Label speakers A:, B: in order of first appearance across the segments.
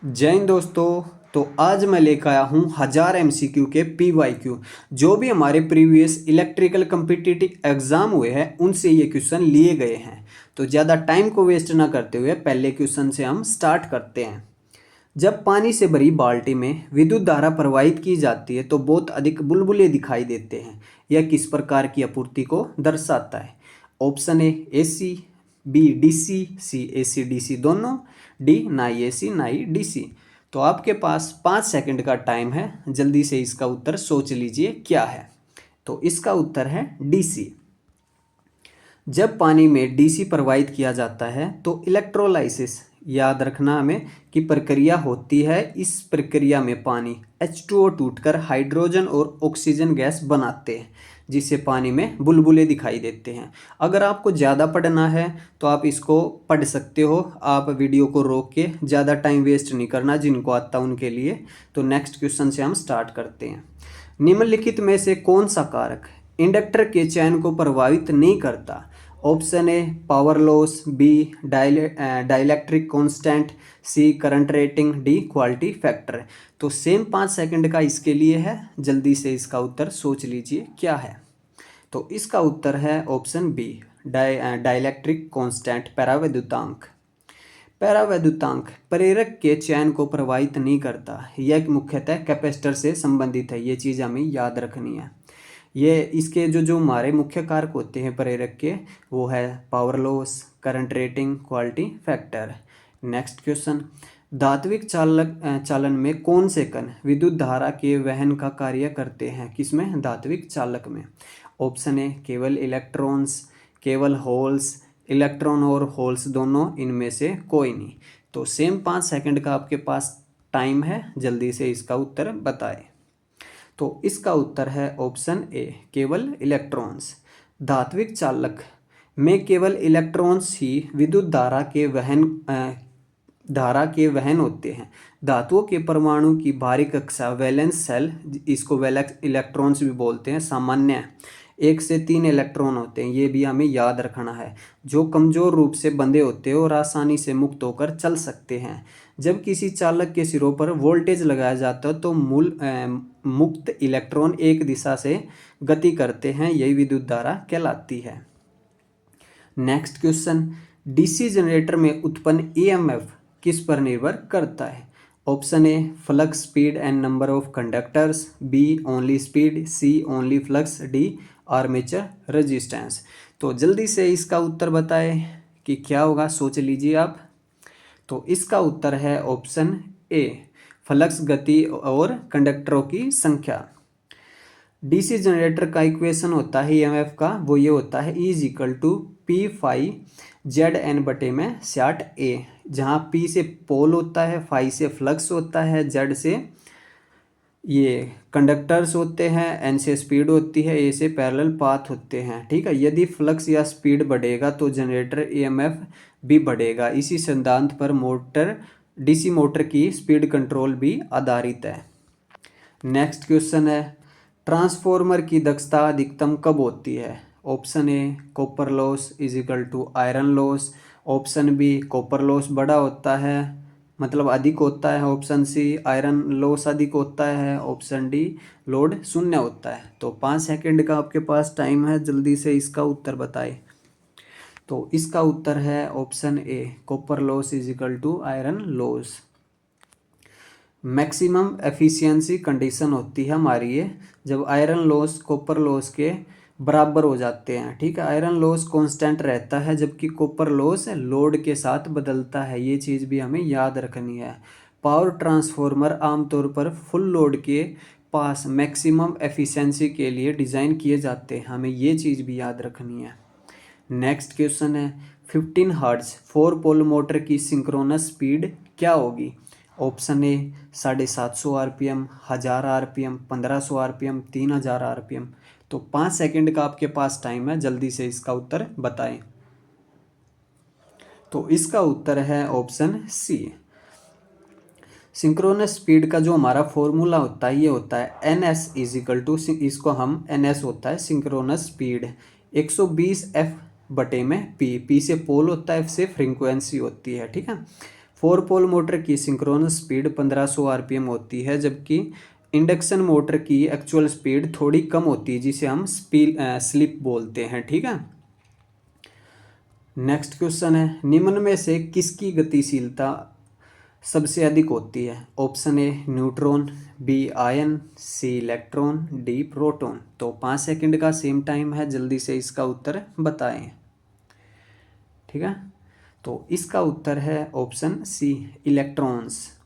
A: जय हिंद दोस्तों। तो आज मैं लेकर आया हूँ 1000 एमसीक्यू के पीवाईक्यू। जो भी हमारे प्रीवियस इलेक्ट्रिकल कम्पिटिटिव एग्जाम हुए हैं उनसे ये क्वेश्चन लिए गए हैं। तो ज़्यादा टाइम को वेस्ट ना करते हुए पहले क्वेश्चन से हम स्टार्ट करते हैं। जब पानी से भरी बाल्टी में विद्युत धारा प्रवाहित की जाती है तो बहुत अधिक बुलबुले दिखाई देते हैं। यह किस प्रकार की आपूर्ति को दर्शाता है? Option A AC, B DC, C AC DC दोनों, डी ना एसी ना ही डीसी। तो आपके पास 5 सेकंड का टाइम है, जल्दी से इसका उत्तर सोच लीजिए क्या है। तो इसका उत्तर है डीसी। जब पानी में डीसी प्रवाहित किया जाता है तो इलेक्ट्रोलाइसिस याद रखना हमें कि प्रक्रिया होती है। इस प्रक्रिया में पानी H2O टूटकर हाइड्रोजन और ऑक्सीजन गैस बनाते हैं, जिससे पानी में बुलबुले दिखाई देते हैं। अगर आपको ज़्यादा पढ़ना है तो आप इसको पढ़ सकते हो। आप वीडियो को रोक के, ज़्यादा टाइम वेस्ट नहीं करना जिनको आता उनके लिए। तो नेक्स्ट क्वेश्चन से हम स्टार्ट करते हैं। निम्नलिखित में से कौन सा कारक इंडक्टर के चयन को प्रभावित नहीं करता? Option A power loss, B dielectric constant, C current rating, D quality factor. तो सेम 5 सेकंड का इसके लिए है, जल्दी से इसका उत्तर सोच लीजिए क्या है। तो इसका उत्तर है ऑप्शन बी डाइलेक्ट्रिक कांस्टेंट परावैद्युतांक। परावैद्युतांक प्रेरक के चयन को प्रभावित नहीं करता। यह मुख्यतः कैपेसिटर से संबंधित है, ये चीज़ हमें याद रखनी है। ये इसके जो जो हमारे मुख्य कारक होते हैं प्रेरक के, वो है power loss, current rating, quality factor. Next question, धात्विक चालन में कौन से कण विद्युत धारा के वहन का कार्य करते हैं? किसमें? धात्विक चालक में। ऑप्शन ए केवल इलेक्ट्रॉन्स, केवल होल्स, इलेक्ट्रॉन और होल्स दोनों, इनमें से कोई नहीं। तो सेम 5 सेकंड का आपके पास टाइम है, जल्दी से इसका उत्तर बताएं। तो इसका उत्तर है ऑप्शन ए केवल इलेक्ट्रॉन्स। धात्विक चालक में केवल इलेक्ट्रॉन्स ही विद्युत धारा के वहन होते हैं। धातुओं के परमाणु की भारी कक्षा वैलेंस सेल, इसको वैलेंस इलेक्ट्रॉन्स भी बोलते हैं, सामान्य है। 1 से 3 इलेक्ट्रॉन होते हैं, ये भी हमें याद रखना है। जो कमजोर रूप से बंधे होते हैं और आसानी से मुक्त होकर चल सकते हैं। जब किसी चालक के सिरों पर वोल्टेज लगाया जाता है तो मुक्त इलेक्ट्रॉन एक दिशा से गति करते हैं, यही विद्युत धारा कहलाती है। नेक्स्ट क्वेश्चन, डीसी जनरेटर में उत्पन्न ईएमएफ किस पर निर्भर करता है? Option A flux speed and number of conductors, B only speed, C only flux, D armature resistance. तो जल्दी से इसका उत्तर बताएं कि क्या होगा, सोच लीजिए आप। तो इसका उत्तर है ऑप्शन ए फ्लक्स गति और कंडक्टरों की संख्या। डीसी जनरेटर का इक्वेशन होता है ईएमएफ का, वो ये होता है E = P φ ZN/60A, जहाँ P से पोल होता है, फाई से फ्लक्स होता है, Z से ये कंडक्टर्स होते हैं, N से स्पीड होती है, A से पैरेलल पाथ होते हैं। ठीक है, यदि फ्लक्स या स्पीड बढ़ेगा तो जनरेटर ईएमएफ भी बढ़ेगा। इसी सिद्धांत पर डीसी मोटर की स्पीड कंट्रोल भी आधारित है। नेक्स्ट क्वेश्चन है, ट्रांसफॉर्मर की दक्षता अधिकतम कब होती है? Option A copper loss = iron loss, option B copper loss बड़ा होता है, मतलब अधिक होता है, ऑप्शन सी आयरन लॉस अधिक होता है, ऑप्शन डी लोड शून्य होता है। तो 5 सेकंड का आपके पास टाइम है, जल्दी से इसका उत्तर बताएं। तो इसका उत्तर है option A copper loss = iron loss. Maximum efficiency condition होती है हमारी ये, जब आयरन लॉस कॉपर लॉस के बराबर हो जाते हैं। ठीक है, आयरन लॉस कांस्टेंट रहता है जबकि कॉपर लॉस लोड के साथ बदलता है, ये चीज़ भी हमें याद रखनी है। पावर ट्रांसफार्मर आमतौर पर फुल लोड के पास मैक्सिमम एफिशिएंसी के लिए डिज़ाइन किए जाते हैं, हमें ये चीज़ भी याद रखनी है। नेक्स्ट क्वेश्चन है, 15 हर्ट्ज 4 पोल मोटर की सिंक्रोनस स्पीड क्या होगी? Option A 750 RPM, 1000 RPM, 1500 RPM, 3000 RPM। तो 5 सेकंड का आपके पास टाइम है, जल्दी से इसका उत्तर बताएं। तो इसका उत्तर है ऑप्शन सी। सिंक्रोनस स्पीड का जो हमारा फॉर्मूला होता है ये होता है NS = इसको हम NS होता है सिंक्रोनस स्पीड 120 F/P। P से पोल होता है, F से फ्रीक्वेंसी होती है। ठीक है, फोर पोल मोटर की सिंक्रोनस स्पीड 1500 आरपीएम होती है, जबकि इंडक्शन मोटर की एक्चुअल स्पीड थोड़ी कम होती है, जिसे हम स्लिप बोलते हैं। ठीक है। नेक्स्ट क्वेश्चन है, निम्न में से किसकी गतिशीलता सबसे अधिक होती है? Option A neutron, B ion, C electron, D proton. तो 5 सेकंड का सेम टाइम है, जल्दी से इसका उत्तर बताएं। ठीक है, तो इसका उत्तर है ऑप्शन सी इलेक्ट्रॉन्स।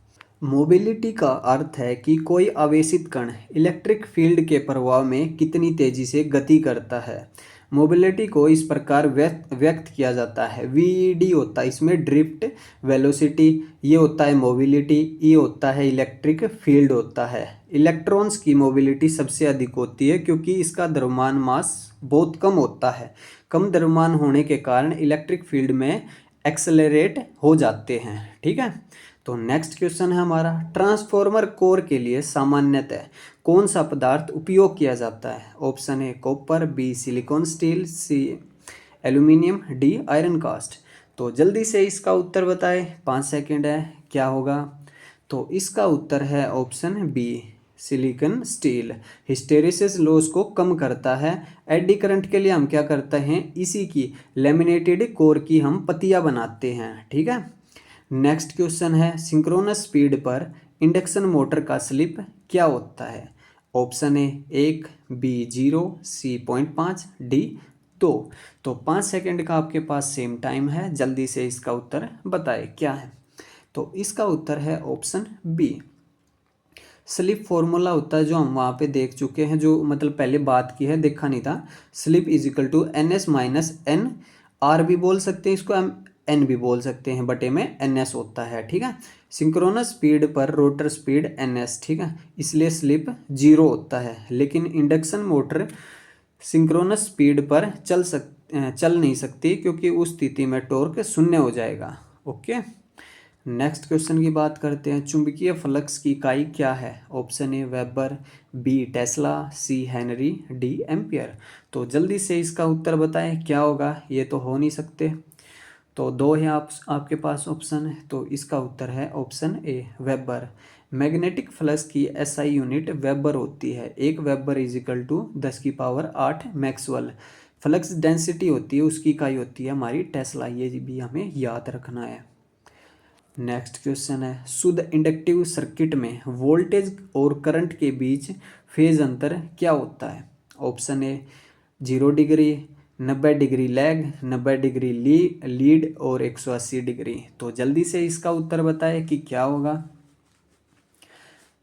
A: मोबिलिटी का अर्थ है कि कोई आवेशित कण इलेक्ट्रिक फील्ड के प्रभाव में कितनी तेजी से गति करता है। मोबिलिटी को इस प्रकार व्यक्त किया जाता है, वीईडी होता है इसमें ड्रिफ्ट वेलोसिटी, ये होता है मोबिलिटी, ये होता है इलेक्ट्रिक फील्ड होता है। इलेक्ट्रॉन्स की मोबिलिटी सबसे अधिक होती है क्योंकि इसका द्रव्यमान मास बहुत कम होता है। कम द्रव्यमान होने के कारण इलेक्ट्रिक फील्ड में एक्सेलरेट हो जाते हैं। ठीक है, तो नेक्स्ट क्वेश्चन है हमारा, ट्रांसफॉर्मर कोर के लिए सामान्यतः कौन सा पदार्थ उपयोग किया जाता है? Option A copper, B silicon steel, C aluminium, D iron cast. तो जल्दी से इसका उत्तर बताएं, 5 सेकंड है, क्या होगा? तो इसका उत्तर है option B silicon steel. Hysteresis loss को कम करता है। एडी करंट के लिए हम क्या करते हैं, इसी की लेमिनेटेड कोर की हम पत्तियां बनाते हैं। ठीक है। नेक्स्ट क्वेश्चन है, सिंक्रोनस स्पीड पर इंडक्शन मोटर का स्लिप क्या होता है? Option A 1, B 0, C 0.5, D 2। तो 5 सेकंड का आपके पास सेम टाइम है, जल्दी से इसका उत्तर बताएं क्या है? तो इसका उत्तर है ऑप्शन बी। स्लिप फॉर्मूला होता है जो हम वहाँ पे देख चुके हैं, जो मतलब पहले बात की है, देखा नहीं था। Slip is equal to NS minus N, or भी बोल सकते हैं इसको, हम N भी बोल सकते हैं, बटे में NS होता है। ठीक है। सिंक्रोनस स्पीड पर रोटर स्पीड NS, ठीक है, इसलिए स्लिप 0 होता है। लेकिन इंडक्शन मोटर सिंक्रोनस स्पीड पर चल नहीं सकती क्योंकि उस स्थिति में टॉर्क 0 हो जाएगा। ओके। नेक्स्ट क्वेश्चन की बात करते हैं, चुंबकीय फ्लक्स की इकाई क्या है? Option A weber, B tesla, C henry, D ampere. तो जल्दी से इसका उत्तर बताएं, क्या होगा? ये तो हो नहीं सकते, तो दो है आपके पास ऑप्शन है, तो इसका उत्तर है option A weber. Magnetic flux की SI यूनिट वेबर होती है। 1 weber is equal to 10⁸ maxwell. Flux density होती है, उसकी इकाई होती है हमारी टेस्ला, ये भी हमें याद रखना है। नेक्स्ट क्वेश्चन है, शुद्ध इंडक्टिव सर्किट में वोल्टेज और करंट के बीच फेज अंतर क्या होता है? ऑप्शन ए 0 degree, 90 degree lag, 90 degree lead और 180 डिग्री। तो जल्दी से इसका उत्तर बताएं कि क्या होगा?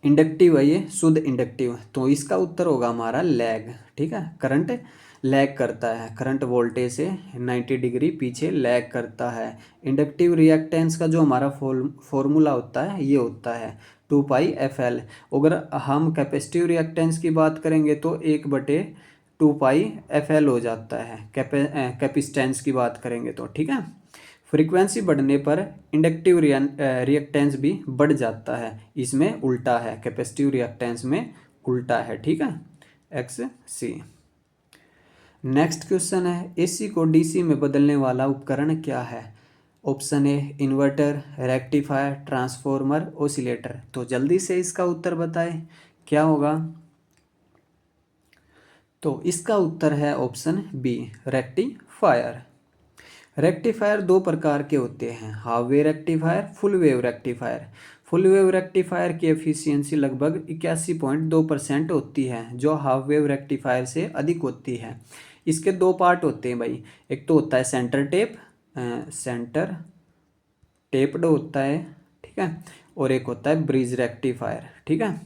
A: इंडक्टिव है ये, शुद्ध इंडक्टिव, तो इसका उत्तर होगा हमारा लैग। ठीक है, करंट लैग करता है, करंट वोल्टेज से 90 डिग्री पीछे लैग करता है। इंडक्टिव रिएक्टेंस का जो हमारा फॉर्मूला होता है, ये होता है 2πfl। अगर हम कैपेसिटिव रिएक्टेंस की बात करेंगे तो 1/2πfl हो जाता है, कैपेसिटेंस की बात करेंगे तो। ठीक है, फ्रीक्वेंसी बढ़ने पर इंडक्टिव रिएक्टेंस भी बढ़ जाता है, इसमें उल्टा है, कैपेसिटिव रिएक्टेंस में उल्टा है। ठीक है, XC। नेक्स्ट क्वेश्चन है, AC को DC में बदलने वाला उपकरण क्या है? ऑप्शन ए इन्वर्टर, रेक्टिफायर, ट्रांसफॉर्मर, ओसिलेटर। तो जल्दी से इसका उत्तर बताएं, क्या होगा? तो इसका उत्तर है ऑप्शन बी रेक्टिफायर। रेक्टिफायर 2 प्रकार के होते हैं, half wave rectifier, full wave rectifier. Full wave rectifier की एफिशिएंसी लगभग 81.2% होती है, जो हाफ वेव रेक्टिफायर से अधिक होती है। इसके 2 पार्ट होते हैं भाई, एक तो होता है सेंटर टेप्ड होता है, ठीक है, और एक होता है ब्रिज रेक्टिफायर। ठीक है,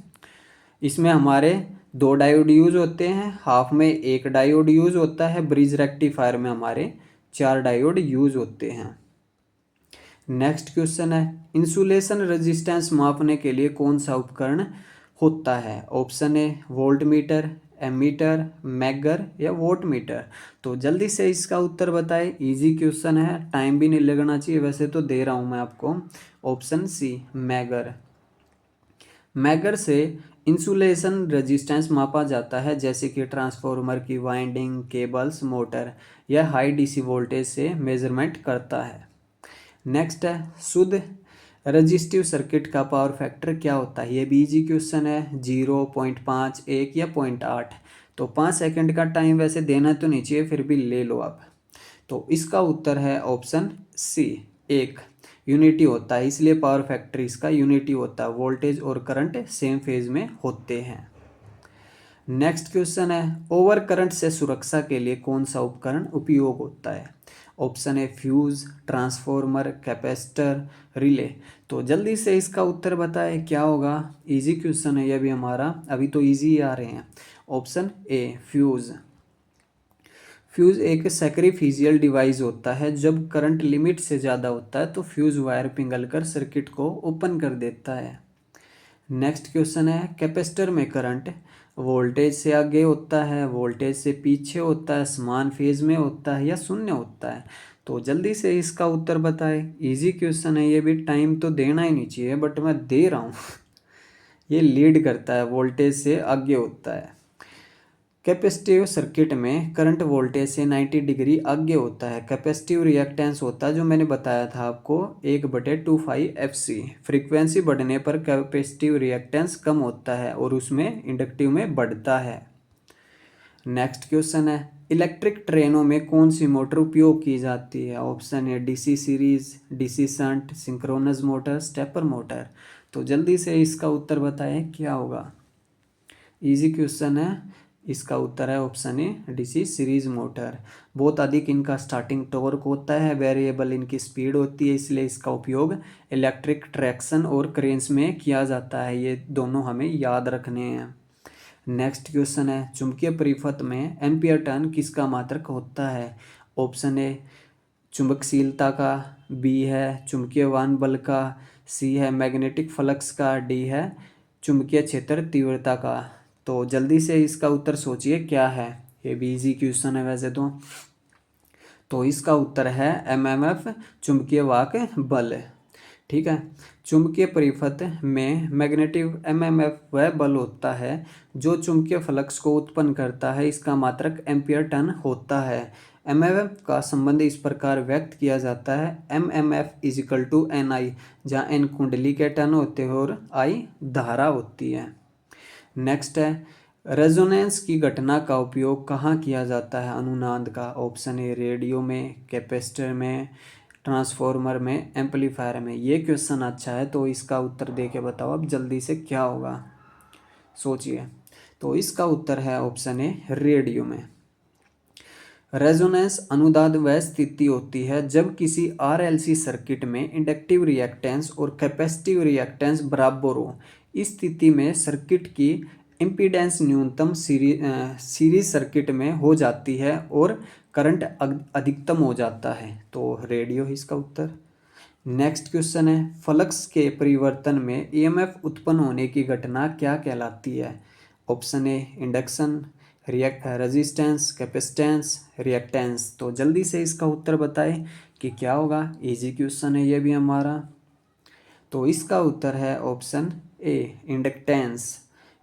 A: इसमें हमारे 2 डायोड यूज होते हैं, हाफ में 1 डायोड यूज होता है, ब्रिज रेक्टिफायर में हमारे 4 डायोड यूज होते हैं। नेक्स्ट क्वेश्चन है, इंसुलेशन रेजिस्टेंस मापने के लिए कौन सा उपकरण होता है? Option A voltmeter, ammeter, megger या वोट मीटर। तो जल्दी से इसका उत्तर बताएं, इजी क्वेश्चन है, टाइम भी नहीं लगना चाहिए, वैसे तो दे रहा हूं मैं आपको। Option C megger. मैगर से इंसुलेशन रेजिस्टेंस मापा जाता है, जैसे कि ट्रांसफार्मर की वाइंडिंग, केबल्स, मोटर या हाई DC वोल्टेज से मेजरमेंट करता है। नेक्स्ट है, शुद्ध रजिस्टिव सर्किट का पावर फैक्टर क्या होता है? ये भी इजी क्वेश्चन है। 0.5, 1 या 0.8। तो 5 सेकंड का टाइम वैसे देना तो नहीं चाहिए, फिर भी ले लो आप। तो इसका उत्तर है ऑप्शन सी, 1 यूनिटी होता है, इसलिए पावर फैक्टर इसका यूनिटी होता है। वोल्टेज और करंट सेम फेज में होते हैं। नेक्स्ट क्वेश्चन है, ओवर करंट से सुरक्षा के लिए कौन सा उपकरण उपयोग होता है? ऑप्शन ए फ्यूज, ट्रांसफॉर्मर, कैपेसिटर, रिले। तो जल्दी से इसका उत्तर बताएं क्या होगा। इजी क्वेश्चन है ये भी हमारा, अभी तो इजी आ रहे हैं। Option A fuse. फ्यूज एक सैक्रिफिशियल डिवाइस होता है। जब करंट लिमिट से ज़्यादा होता है तो फ्यूज वायर पिघलकर सर्किट को ओपन कर देता है। नेक्स्ट क्वेश्चन है, कैपेसिटर में करंट वोल्टेज से आगे होता है, वोल्टेज से पीछे होता है, समान फेज में होता है या शून्य होता है? तो जल्दी से इसका उत्तर बताएं। इजी क्वेश्चन है ये भी, टाइम तो देना ही नहीं चाहिए बट मैं दे रहा हूँ। ये लीड करता है, वोल्टेज से आगे होता है। कैपेसिटिव सर्किट में करंट वोल्टेज से 90 डिग्री आगे होता है। कैपेसिटिव रिएक्टेंस होता है जो मैंने बताया था आपको, 1/2πfc। फ्रीक्वेंसी बढ़ने पर कैपेसिटिव रिएक्टेंस कम होता है और उसमें इंडक्टिव में बढ़ता है। नेक्स्ट क्वेश्चन है, इलेक्ट्रिक ट्रेनों में कौन सी मोटर उपयोग की जाती है? ऑप्शन ए DC series, DC shunt, synchronous motor, stepper motor. तो जल्दी से इसका उत्तर बताएं क्या होगा। इजी क्वेश्चन है, इसका उत्तर है ऑप्शन ए डीसी सीरीज मोटर। बहुत अधिक इनका स्टार्टिंग टॉर्क होता है, वेरिएबल इनकी स्पीड होती है, इसलिए इसका उपयोग इलेक्ट्रिक ट्रैक्शन और क्रेन्स में किया जाता है। ये दोनों हमें याद रखने हैं। नेक्स्ट क्वेश्चन है, चुंबकीय परिपथ में एम्पियर टर्न किसका मात्रक होता है? ऑप्शन ए चुंबकशीलता का, बी है चुंबकीयवान बल का, सी है मैग्नेटिक फ्लक्स का, डी है चुंबकीय क्षेत्र तीव्रता का। तो जल्दी से इसका उत्तर सोचिए क्या है। ये भी इजी क्वेश्चन है वैसे तो इसका उत्तर है एमएमएफ, चुंबकीय वाहक बल। ठीक है, चुंबकीय परिपथ में मैग्नेटिक एमएमएफ वह बल होता है जो चुंबकीय फ्लक्स को उत्पन्न करता है। इसका मात्रक एम्पियर टर्न होता है। एमएमएफ का संबंध इस प्रकार व्यक्त किया जाता है, एमएमएफ इजिकल टू एन आई, जहाँ एन कुंडली के टर्न होते हैं और आई धारा होती है। नेक्स्ट है, रेजोनेंस की घटना का उपयोग कहाँ किया जाता है? अनुनाद का। ऑप्शन ए रेडियो में, कैपेसिटर में, ट्रांसफॉर्मर में, एम्पलीफायर में। ये क्वेश्चन अच्छा है तो इसका उत्तर दे के बताओ अब जल्दी से क्या होगा, सोचिए। तो इसका उत्तर है ऑप्शन ए रेडियो में। रेजोनेंस अनुनाद वह स्थिति होती है जब किसी आरएलसी सर्किट में इंडक्टिव रिएक्टेंस और कैपेसिटिव रिएक्टेंस बराबर हो। इस स्थिति में सर्किट की इम्पीडेंस न्यूनतम सीरीज सर्किट में हो जाती है और करंट अधिकतम हो जाता है। तो रेडियो इसका उत्तर। नेक्स्ट क्वेश्चन है, फ्लक्स के परिवर्तन में ईएमएफ उत्पन्न होने की घटना क्या कहलाती है? ऑप्शन ए इंडक्शन, रेजिस्टेंस, कैपेसिटेंस, रिएक्टेंस। तो जल्दी से इसका उत्तर बताएं कि क्या होगा। इजी क्वेश्चन है ये भी हमारा। तो इसका उत्तर है ऑप्शन ए इंडक्टेंस।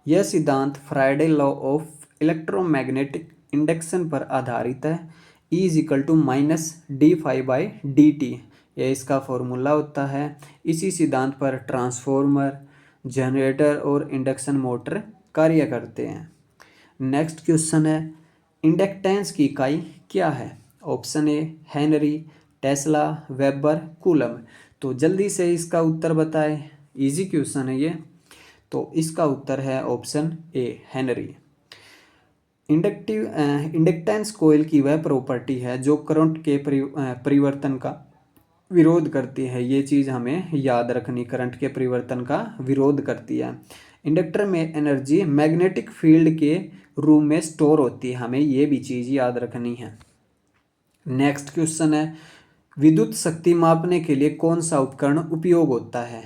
A: यह सिद्धांत Friday law of electromagnetic induction पर आधारित है। E इजिकल टू -dφ/dt, यह इसका फॉर्मूला होता है। इसी सिद्धांत पर ट्रांसफॉर्मर, जनरेटर और इंडक्शन मोटर कार्य करते हैं। नेक्स्ट क्वेश्चन है, इंडक्टेंस की इकाई क्या है? Option A Henry, Tesla, weber, coulomb. तो जल्दी से इसका उत्तर बताएं। इजी क्वेश्चन है ये। तो इसका उत्तर है ऑप्शन ए हेनरी। इंडक्टेंस कोयल की वह प्रॉपर्टी है जो करंट के परिवर्तन का विरोध करती है। ये चीज़ हमें याद रखनी, करंट के परिवर्तन का विरोध करती है। इंडक्टर में एनर्जी मैग्नेटिक फील्ड के रूप में स्टोर होती है, हमें ये भी चीज़ याद रखनी है। नेक्स्ट क्वेश्चन है, विद्युत शक्ति मापने के लिए कौन सा उपकरण उपयोग होता है?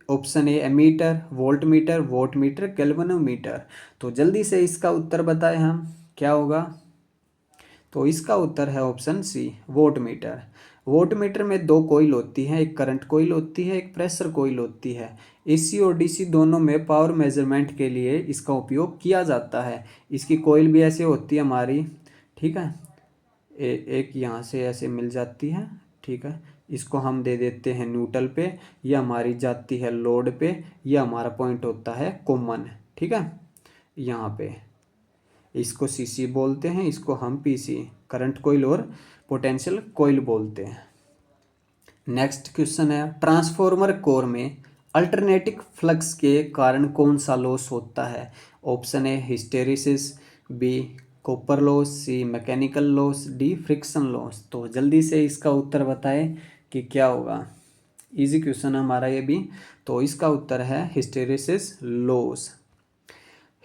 A: Option A ammeter, voltmeter, wattmeter, galvanometer. तो जल्दी से इसका उत्तर बताएं हम क्या होगा। तो इसका उत्तर है option C wattmeter. Wattmeter में दो कॉइल होती हैं, एक करंट कॉइल होती है, एक प्रेशर कॉइल होती है। एसी और डीसी दोनों में पावर मेजरमेंट के लिए इसका उपयोग किया जाता है। इसकी कॉइल भी ऐसे होती है हमारी, ठीक है, एक यहाँ से ऐसे मिल जाती है, ठीक है, इसको हम दे देते हैं न्यूट्रल पे, यह हमारी जाती है लोड पे, यह हमारा पॉइंट होता है कॉमन। ठीक है, यहाँ पे इसको सीसी बोलते हैं, इसको हम पीसी करंट कॉइल और पोटेंशियल कॉइल बोलते हैं। नेक्स्ट क्वेश्चन है, ट्रांसफॉर्मर कोर में अल्टरनेटिंग फ्लक्स के कारण कौन सा लॉस होता है? Option A hysteresis, B copper loss, C mechanical loss, D friction loss. तो जल्दी से इसका उत्तर बताएं कि क्या होगा। इजी क्वेश्चन हमारा ये भी। तो इसका उत्तर है hysteresis loss.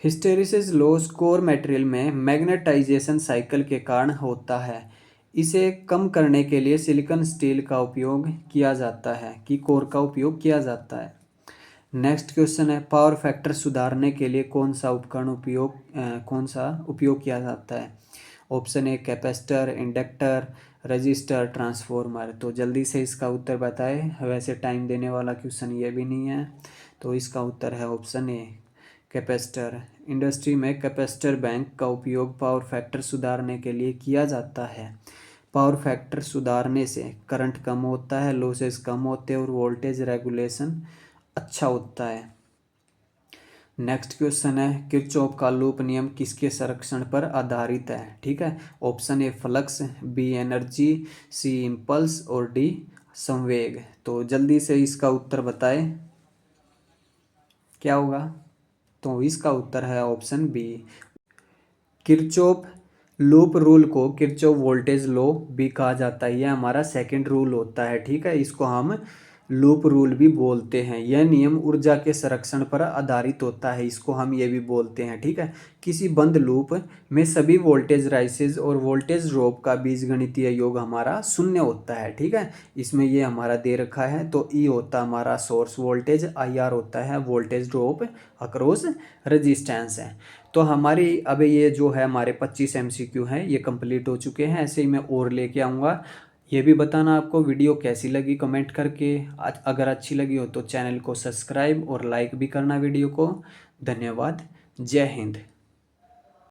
A: Hysteresis loss core material में मैग्नेटाइजेशन साइकिल के कारण होता है। इसे कम करने के लिए सिलिकॉन स्टील का उपयोग किया जाता है कि कोर का उपयोग किया जाता है। नेक्स्ट क्वेश्चन है, पावर फैक्टर सुधारने के लिए कौन सा उपयोग किया जाता है? Option a capacitor, inductor, register, transformer. तो जल्दी से इसका उत्तर बताएं। वैसे टाइम देने वाला क्वेश्चन ये भी नहीं है। तो इसका उत्तर है ऑप्शन ए कैपेसिटर। इंडस्ट्री में कैपेसिटर बैंक का उपयोग पावर फैक्टर सुधारने के लिए किया जाता है। पावर फैक्टर सुधारने से करंट कम होता है, लॉसेस कम होते हैं और वोल्टेज रेगुलेशन अच्छा होता है। नेक्स्ट क्वेश्चन है, किरचॉफ का लूप नियम किसके संरक्षण पर आधारित है? ठीक है, option A flux, B energy, C impulse और डी संवेग। तो जल्दी से इसका उत्तर बताएं क्या होगा। तो इसका उत्तर है option B. Kirchhoff loop rule को किरचॉफ वोल्टेज लॉ भी कहा जाता है। यह हमारा सेकंड रूल होता है। ठीक है, इसको हम लूप रूल भी बोलते हैं। यह नियम ऊर्जा के संरक्षण पर आधारित होता है, इसको हम ये भी बोलते हैं। ठीक है, किसी बंद लूप में सभी वोल्टेज राइसेज और वोल्टेज ड्रॉप का बीजगणितीय योग हमारा शून्य होता है। ठीक है, इसमें ये हमारा दे रखा है। तो ई होता हमारा सोर्स वोल्टेज, आई आर होता है वोल्टेज ड्रॉप अक्रॉस रेजिस्टेंस है। तो हमारी अब ये जो है हमारे 25 MCQ हैं ये कंप्लीट हो चुके हैं। ऐसे ही मैं और लेके आऊँगा। ये भी बताना आपको वीडियो कैसी लगी कमेंट करके। अगर अच्छी लगी हो तो चैनल को सब्सक्राइब और लाइक भी करना वीडियो को। धन्यवाद। जय हिंद।